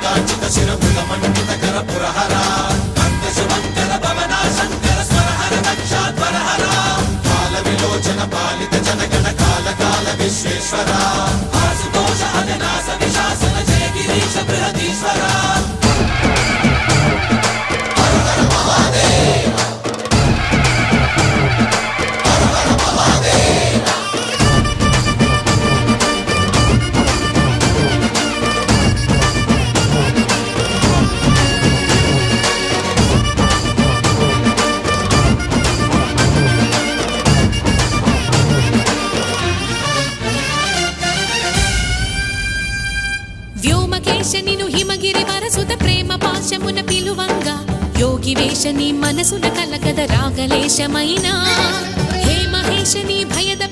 కాచిత శిరముల మండిత కర పురహర కంద శుభంకర భవనా శంకర స్వరహర దక్షాధ్వరహర కాల విలోచన పాలిత జనగణ కాల కాల విశ్వేశ్వర ఆశుతోష అవినాశ విశాసన జయ గిరీశ బృహదీశ్వర వ్యోమకేశనిను హిమగిరి వరసుత ప్రేమ పాశమున పిలువంగా యోగి వేషని మనసున కలకద రాగలేశమైనా హే మహేశని భయద